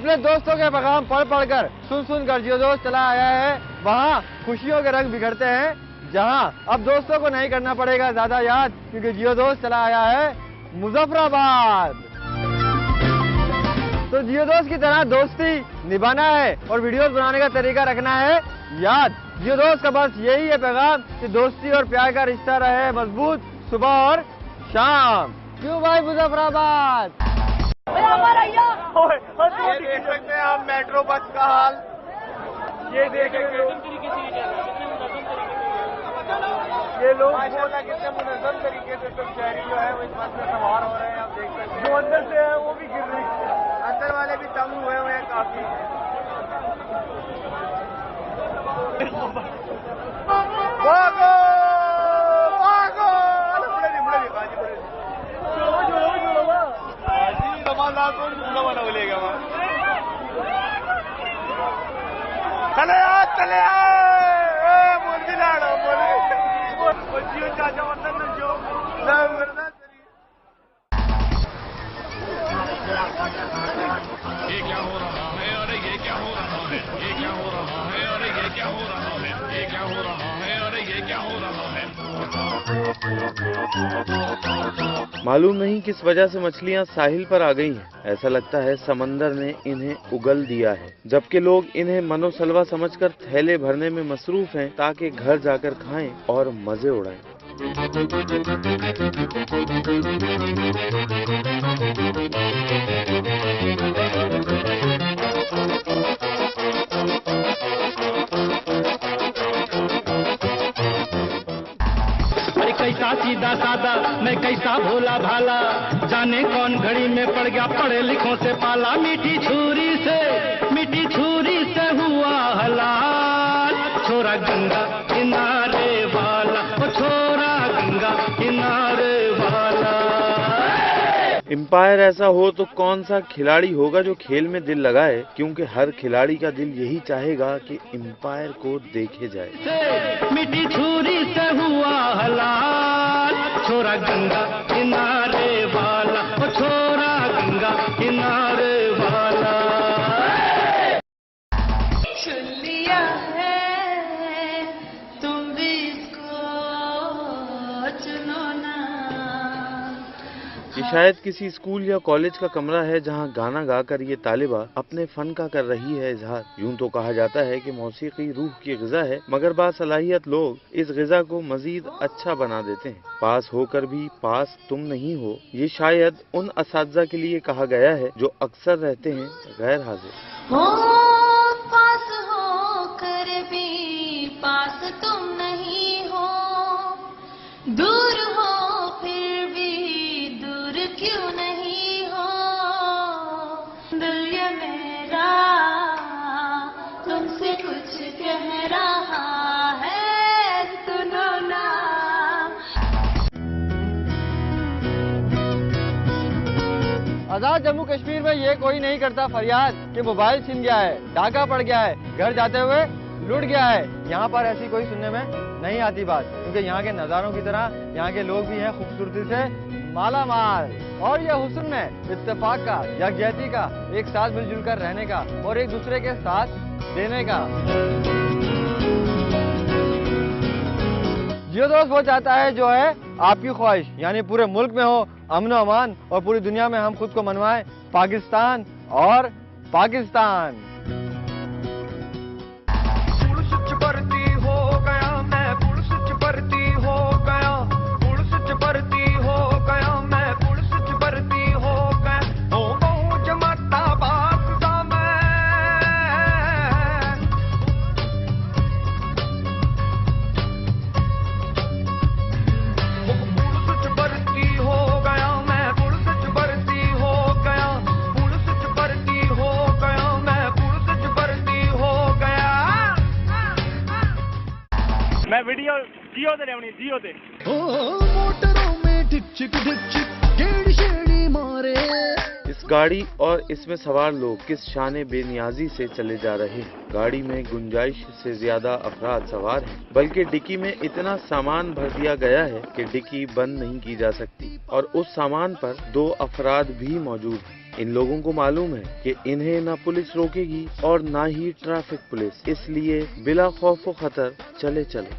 अपने दोस्तों के पैगाम पढ़ पढ़कर सुन कर जियो दोस्त चला आया है वहाँ खुशियों के रंग बिखरते हैं, जहाँ अब दोस्तों को नहीं करना पड़ेगा ज्यादा याद, क्योंकि जियो दोस्त चला आया है मुजफ्फराबाद। तो जियो दोस्त की तरह दोस्ती निभाना है और वीडियोस बनाने का तरीका रखना है याद। जियो दोस्त का बस यही है पैगाम कि दोस्ती और प्यार का रिश्ता रहे मजबूत सुबह और शाम। क्यों भाई मुजफ्फराबाद? ये देख सकते हैं आप मेट्रो बस का हाल, ये देखेंगे ये लोग कितने मुनज़्ज़म तरीके से सब शहरी जो है वो इस बस में सवार हो रहे हैं। आप देख सकते हैं जो अंदर से है वो भी गिर रही है, अंदर वाले भी तंग हुए हैं काफी। भागो भागो मुड़े बाजी मुड़े बोलेगा वहाँ चले बोलती लाड़ो बोले चाचा वंदन जो ये क्या हो रहा है, अरे ये क्या हो रहा है, ये क्या हो रहा है, अरे ये क्या हो रहा है, ये क्या हो रहा है, अरे ये क्या हो रहा है। मालूम नहीं किस वजह से मछलियां साहिल पर आ गई हैं। ऐसा लगता है समंदर ने इन्हें उगल दिया है, जबकि लोग इन्हें मनोसलवा समझकर थैले भरने में मसरूफ हैं ताकि घर जाकर खाएं और मजे उड़ाएं। कैसा सीधा सादा मैं कैसा भोला भाला, जाने कौन घड़ी में पड़ गया पढ़े लिखों से पाला। मीठी छुरी से हुआ हलाल, छोरा गंगा किनारे वाला, ओ छोरा गंगा किनारे वाला। एम्पायर ऐसा हो तो कौन सा खिलाड़ी होगा जो खेल में दिल लगाए, क्योंकि हर खिलाड़ी का दिल यही चाहेगा कि एम्पायर को देखे जाए। मीठी छुरी से हुआ हलाल, छोरा गंगा किनारे वाला, ओ छोरा गंगा किनारे वाला। चुन लिया है तुम भी इसको चुनो ना। ये शायद किसी स्कूल या कॉलेज का कमरा है जहां गाना गाकर ये तालिबा अपने फन का कर रही है इजहार। यूं तो कहा जाता है कि मौसीकी रूह की ग़िज़ा है, मगर बासलाहियत लोग इस ग़िज़ा को मजीद अच्छा बना देते हैं। पास होकर भी पास तुम नहीं हो, ये शायद उन असातिज़ा के लिए कहा गया है जो अक्सर रहते हैं गैर हाजिर। पास हो कर भी पास तुम नहीं हो, दूर हो फिर भी दूर क्यों नहीं हो। दिल ये मेरा तुमसे कुछ कह रहा है, सुनो ना। आजाद जम्मू कश्मीर में ये कोई नहीं करता फरियाद कि मोबाइल छिन गया है, डाका पड़ गया है, घर जाते हुए लूट गया है। यहाँ पर ऐसी कोई सुनने में नहीं आती बात, क्योंकि यहाँ के नज़ारों की तरह यहाँ के लोग भी हैं खूबसूरती से माला माल। और ये हुस्न है इत्तेफाक का, यकजहती का, एक साथ मिलजुल कर रहने का और एक दूसरे के साथ देने का। जियो दोस्त वो चाहता है जो है आपकी ख्वाहिश, यानी पूरे मुल्क में हो अमन और अमान और पूरी दुनिया में हम खुद को मनवाएं पाकिस्तान और पाकिस्तान। मैं वीडियो जियो दे लेवनी जियो दे। मोटरों में ढिक चिक गेड़ी शेड़ी मारे। इस गाड़ी और इसमें सवार लोग किस शाने बेनियाजी से चले जा रहे हैं। गाड़ी में गुंजाइश से ज्यादा अफराद सवार हैं, बल्कि डिक्की में इतना सामान भर दिया गया है कि डिक्की बंद नहीं की जा सकती और उस सामान पर 2 अफराद भी मौजूद हैं। इन लोगों को मालूम है कि इन्हें ना पुलिस रोकेगी और ना ही ट्रैफिक पुलिस, इसलिए बिला खौफ व खतर चले चले।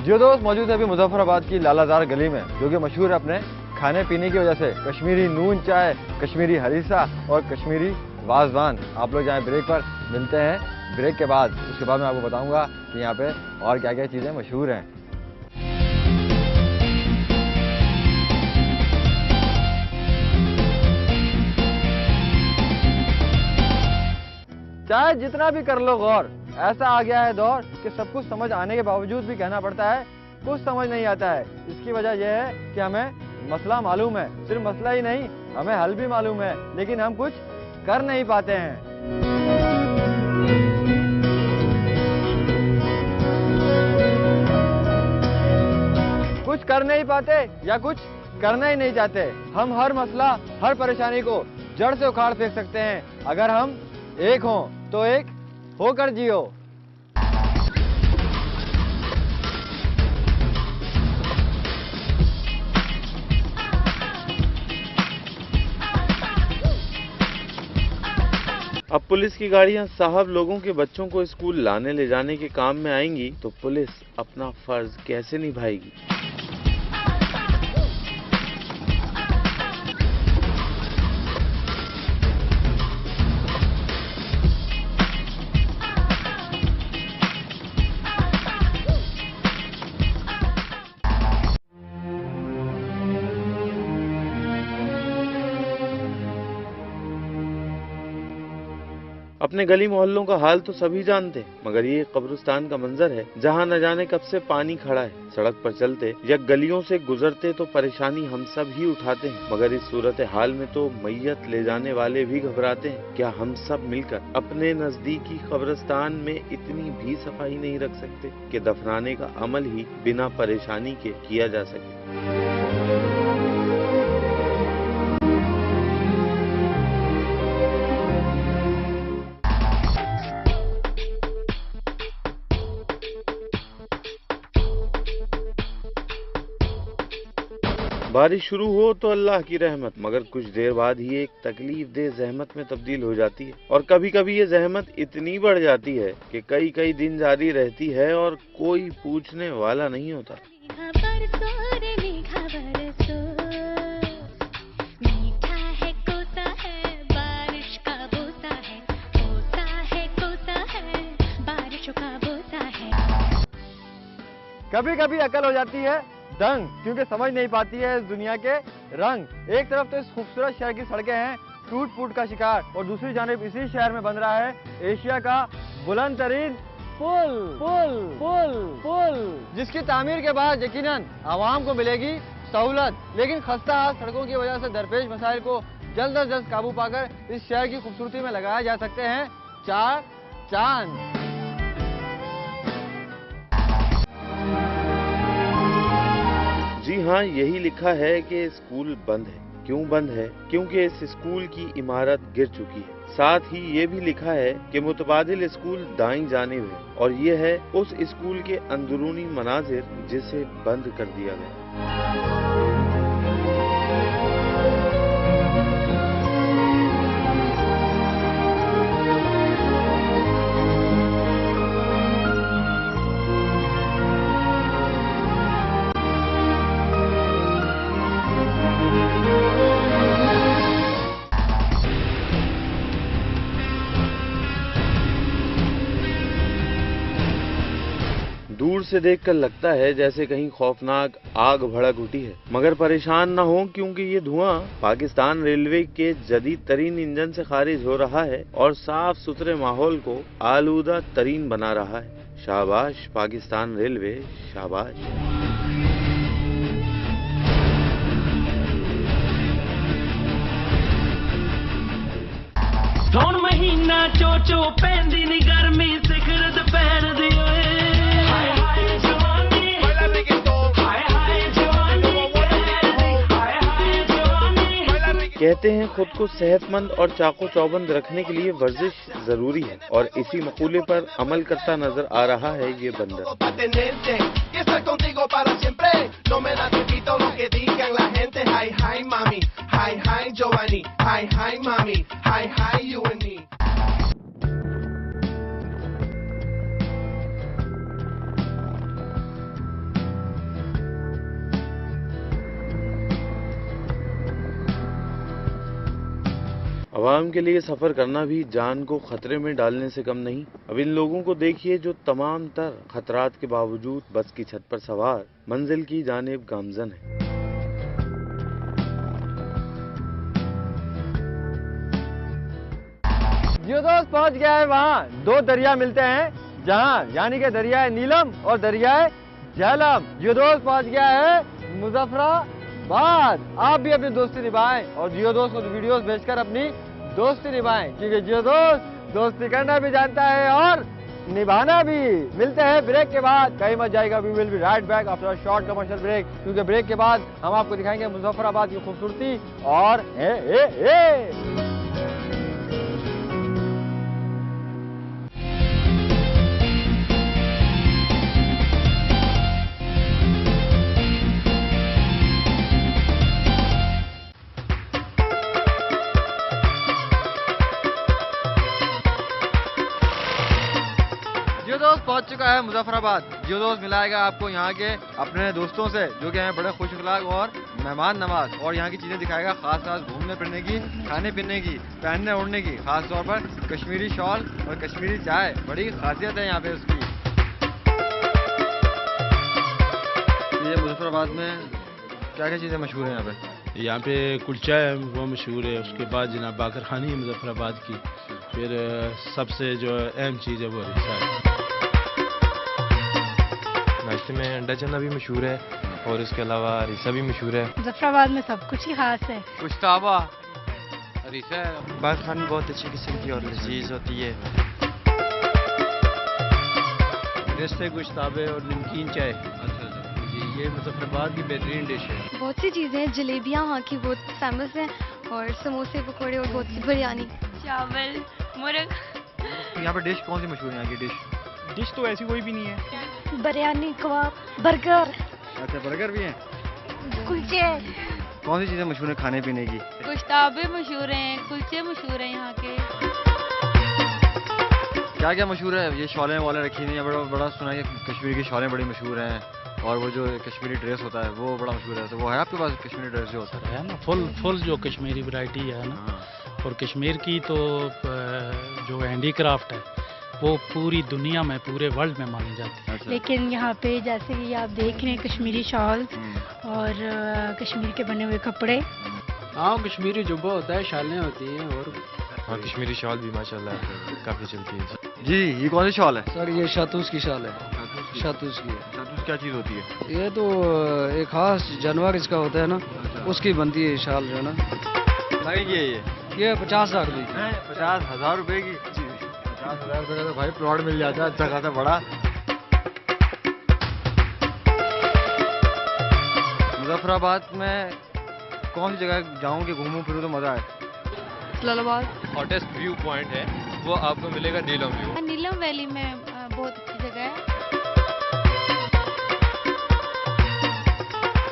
जो दोस्त मौजूद है अभी मुजफ्फराबाद की लालाजार गली में, जो कि मशहूर है अपने खाने पीने की वजह से, कश्मीरी नून चाय, कश्मीरी हरीसा और कश्मीरी वाजवान। आप लोग यहाँ ब्रेक पर मिलते हैं, ब्रेक के बाद उसके बाद मैं आपको बताऊंगा कि यहाँ पे और क्या क्या चीजें मशहूर हैं। चाहे जितना भी कर लो गौर, ऐसा आ गया है दौर कि सब कुछ समझ आने के बावजूद भी कहना पड़ता है कुछ समझ नहीं आता है। इसकी वजह यह है कि हमें मसला मालूम है, सिर्फ मसला ही नहीं हमें हल भी मालूम है, लेकिन हम कुछ कर नहीं पाते हैं। कुछ कर नहीं पाते या कुछ करना ही नहीं चाहते। हम हर मसला, हर परेशानी को जड़ से उखाड़ फेंक सकते हैं अगर हम एक हों तो एक होकर जियो। अब पुलिस की गाड़ियां साहब लोगों के बच्चों को स्कूल लाने ले जाने के काम में आएंगी तो पुलिस अपना फर्ज कैसे निभाएगी। अपने गली मोहल्लों का हाल तो सभी जानते हैं, मगर ये कब्रिस्तान का मंजर है जहाँ न जाने कब से पानी खड़ा है। सड़क पर चलते या गलियों से गुजरते तो परेशानी हम सब ही उठाते हैं, मगर इस सूरत हाल में तो मैयत ले जाने वाले भी घबराते हैं। क्या हम सब मिलकर अपने नजदीकी कब्रिस्तान में इतनी भी सफाई नहीं रख सकते कि दफनाने का अमल ही बिना परेशानी के किया जा सके। बारिश शुरू हो तो अल्लाह की रहमत, मगर कुछ देर बाद ही एक तकलीफ दे जहमत में तब्दील हो जाती है और कभी कभी ये जहमत इतनी बढ़ जाती है कि कई कई दिन जारी रहती है और कोई पूछने वाला नहीं होता। कभी कभी अकल हो जाती है दंग, क्योंकि समझ नहीं पाती है इस दुनिया के रंग। एक तरफ तो इस खूबसूरत शहर की सड़कें हैं टूट फूट का शिकार, और दूसरी जानिब इसी शहर में बन रहा है एशिया का बुलंद तरीन पुल पुल पुल पुल, जिसकी तामीर के बाद यकीनन आवाम को मिलेगी सहूलत। लेकिन खस्ता हाल सड़कों की वजह से दरपेश मसाइल को जल्द अज जल्द काबू पाकर इस शहर की खूबसूरती में लगाया जा सकते हैं चार चांद। जी हाँ, यही लिखा है कि स्कूल बंद है। क्यों बंद है? क्योंकि इस स्कूल की इमारत गिर चुकी है। साथ ही ये भी लिखा है कि मुतबादिल स्कूल दाईं जानिब है, और ये है उस स्कूल के अंदरूनी मनाजिर जिसे बंद कर दिया गया। दूर से देखकर लगता है जैसे कहीं खौफनाक आग भड़क उठी है, मगर परेशान न हो क्योंकि ये धुआं पाकिस्तान रेलवे के जदीद तरीन इंजन से खारिज हो रहा है और साफ सुथरे माहौल को आलूदा तरीन बना रहा है। शाबाश पाकिस्तान रेलवे, शाबाश। सोन महीना चोचो पैंदी नी गर्मी सिखर दोपहर दी हाय हाय जवानी Baila reggaeton, हाय हाय जवानी happy, हाय हाय जवानी baila reggaeton. कहते हैं खुद को सेहतमंद और चाको चौबंद रखने के लिए वर्जिश जरूरी है और इसी मकूले पर अमल करता नजर आ रहा है ये बंदर। आवाम के लिए सफर करना भी जान को खतरे में डालने से कम नहीं। अब इन लोगों को देखिए जो तमाम तर खतरात के बावजूद बस की छत पर सवार मंजिल की जानिब गामजन है। जो दोस्त पहुंच गया है वहाँ दो दरिया मिलते हैं जहाँ, यानी कि दरियाए नीलम और दरियाए झेलम। जो दोस्त पहुंच गया है मुजफ्फराबाद। आप भी अपनी दोस्ती निभाएं और जियो दोस्त को वीडियोस भेजकर अपनी दोस्ती निभाएं, क्योंकि जियो दोस्त दोस्ती करना भी जानता है और निभाना भी। मिलते हैं ब्रेक के बाद, कहीं मत जाएगा। We will be right back after short commercial break, क्योंकि ब्रेक के बाद हम आपको दिखाएंगे मुजफ्फराबाद की खूबसूरती और जियो दोस्त पहुंच चुका है मुजफ्फराबाद। जियो दोस्त मिलाएगा आपको यहाँ के अपने दोस्तों से जो कि हैं बड़े खुश अखलाक और मेहमान नवाज, और यहाँ की चीजें दिखाएगा खास खास घूमने फिरने की, खाने पीने की, पहनने ओढ़ने की, खास तौर पर कश्मीरी शॉल और कश्मीरी चाय बड़ी खासियत है यहाँ पे उसकी। ये मुजफ्फराबाद में क्या क्या चीजें मशहूर है यहाँ पे? यहाँ पे कुलचा है वो मशहूर है, उसके बाद जनाब बाकर खानी है मुजफ्फराबाद की, फिर सबसे जो अहम चीज़ है वो रिक्शा है। नाश्ते में अंडा चना भी मशहूर है और इसके अलावा रिसा भी मशहूर है। मुजफ्फराबाद में सब कुछ ही खास है। गुश्ताबा रिसा बाकर खानी बहुत अच्छी किस्म की और लजीज होती है। रिश्ते गुश्ताबे और नमकीन चाय। जी ये मुजफ्फराबाद की बेहतरीन डिश है। बहुत सी चीजें हैं, जलेबियाँ वहाँ की बहुत फेमस हैं और समोसे पकौड़े और बहुत सी बिरयानी, चावल, मुर्ग। यहाँ पे डिश कौन सी मशहूर है यहाँ की डिश? डिश तो ऐसी कोई भी नहीं है। बिरयानी, कबाब, बर्गर। अच्छा बर्गर भी हैं? कुलचे। कौन सी चीजें मशहूर है खाने पीने की? गुश्ताबे मशहूर हैं, कुलचे मशहूर हैं यहाँ के। क्या क्या मशहूर है? ये शॉलें वाले रखी हुई हैं, बड़ा बड़ा सुना है कि कश्मीर की शॉलें बड़ी मशहूर हैं, और वो जो कश्मीरी ड्रेस होता है वो बड़ा मशहूर है। तो वो है आपके पास कश्मीरी ड्रेस जो होता है ना, फुल जो कश्मीरी वैरायटी है ना। और कश्मीर की तो जो हैंडीक्राफ्ट है वो पूरी दुनिया में, पूरे वर्ल्ड में मानी जाती है। लेकिन यहाँ पे जैसे कि आप देख रहे हैं कश्मीरी शॉल और कश्मीर के बने हुए कपड़े। हाँ कश्मीरी जुब्बा होता है, शालें होती हैं। और हाँ कश्मीरी शॉल भी माशाल्लाह काफी चलती है। जी ये कौन सी शॉल है? सर ये शातूस की शाल है। शातूस की। शातूस क्या चीज होती है? ये तो एक खास जानवर इसका होता है ना, उसकी बनती है शाल जो है ना। ये 50,000 रुपये की। 50,000 रुपए की? 50,000 रुपए का तो भाई प्लॉट मिल जाता है अच्छा खासा बड़ा। मुजफ्फराबाद में कौन सी जगह जाऊँ कि घूमूं फिरूं तो मजा आए? जलालाबाद हॉटेस्ट व्यू पॉइंट है वो आपको मिलेगा नीलम व्यू। नीलम वैली में बहुत अच्छी जगह है।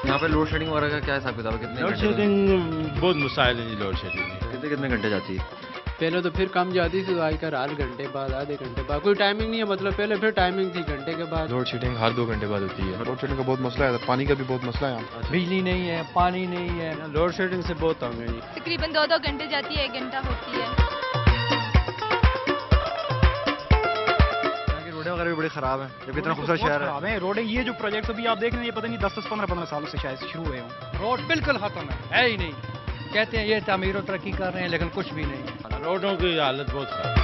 यहाँ पे लोड शेडिंग वगैरह का क्या हिसाब किताब है? कितने लोड शेडिंग बहुत मुसाइल है जी। लोड शेडिंग कितने कितने घंटे जाती है? पहले तो फिर कम जाती थी, आजकल हर घंटे बाद, आधे घंटे बाद, कोई टाइमिंग नहीं है। मतलब पहले फिर टाइमिंग थी घंटे के बाद। लोड शेडिंग हर 2 घंटे बाद होती है। लोड शेडिंग का बहुत मसला है, पानी का भी बहुत मसला है। बिजली नहीं है, पानी नहीं है, लोड शेडिंग से बहुत तंग है जी। तकरीबन 2-2 घंटे जाती है, 1 घंटा होती है। रोडें वगैरह भी बड़ी खराब है, जबकि इतना खूबसूरत शहर है। रोडें ये जो प्रोजेक्ट अभी आप देख रहे हैं, ये पता नहीं 10-15 सालों से शायद शुरू हुए हों। रोड बिल्कुल खत्म है ही नहीं। कहते हैं ये तामीर और तरक्की कर रहे हैं, लेकिन कुछ भी नहीं। रोडों की हालत बहुत खराब।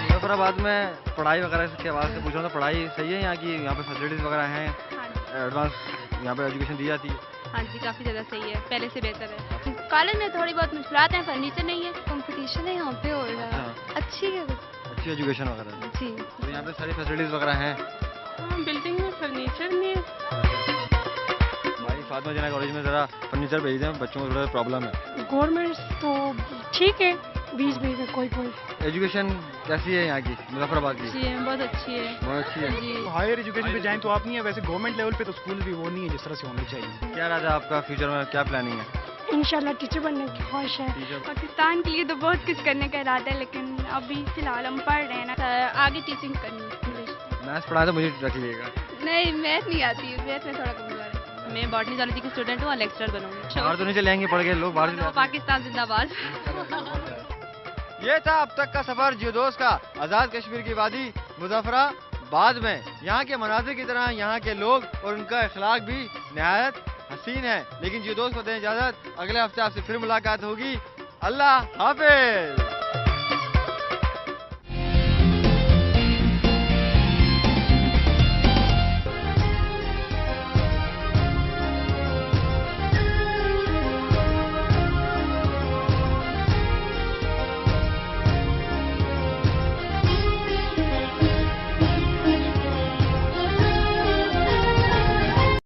मुजफ्फराबाद में पढ़ाई वगैरह के हवाले से पूछ रहा हूँ, तो पढ़ाई सही है यहाँ की? यहाँ पे फैसिलिटीज वगैरह हैं, एडवांस यहाँ पे एजुकेशन दी जाती है? हाँ जी काफ़ी ज़्यादा सही है, पहले से बेहतर है। कॉलेज में थोड़ी बहुत मुश्किलात हैं, फर्नीचर नहीं है, कंपटीशन है यहाँ पे और अच्छी एजुकेशन वगैरह जी। तो यहाँ पे सारी फैसिलिटीज वगैरह हैं? हाँ बिल्डिंग में फर्नीचर नहीं है। महात्मा जिन्ना कॉलेज में ज़रा फर्नीचर भेज दें, बच्चों को थोड़ा प्रॉब्लम है। गवर्नमेंट तो ठीक है, बीच बीच में कोई एजुकेशन कैसी है यहाँ की, मुजफ्फराबाद की? अच्छी है, बहुत अच्छी है। बहुत अच्छी है जी। हायर एजुकेशन पे जाएं तो आप नहीं है, वैसे गवर्नमेंट लेवल पे तो स्कूल भी वो नहीं है जिस तरह से होने चाहिए। क्या इरादा है आपका फ्यूचर में, क्या प्लानिंग है? इंशाल्लाह टीचर बनने की ख्वाहिश है। पाकिस्तान के लिए तो बहुत कुछ करने का इरादा है, लेकिन अभी फिलहाल हम पढ़ रहे हैं ना, आगे टीचिंग करनी है। इंग्लिश मैथ्स पढ़ा तो मुझे रख लीजिएगा। नहीं, मैथ नहीं आती है, मैथ में थोड़ा कमजोर है। मैं बॉटनी कॉलेज की स्टूडेंट हूँ और लेक्चरर बनूंगी। बाहर तो नहीं चले जाएंगे पढ़ के लोग, बाहर तो पाकिस्तान जिंदाबाद। ये था अब तक का सफर जियोदोस्त का, आज़ाद कश्मीर की वादी मुजफ्फराबाद में। यहाँ के मनाजिर की तरह यहाँ के लोग और उनका अखलाक भी निहायत हसीन है। लेकिन जियोदोस्त को दें इजाजत, अगले हफ्ते आपसे फिर मुलाकात होगी। अल्लाह हाफिज।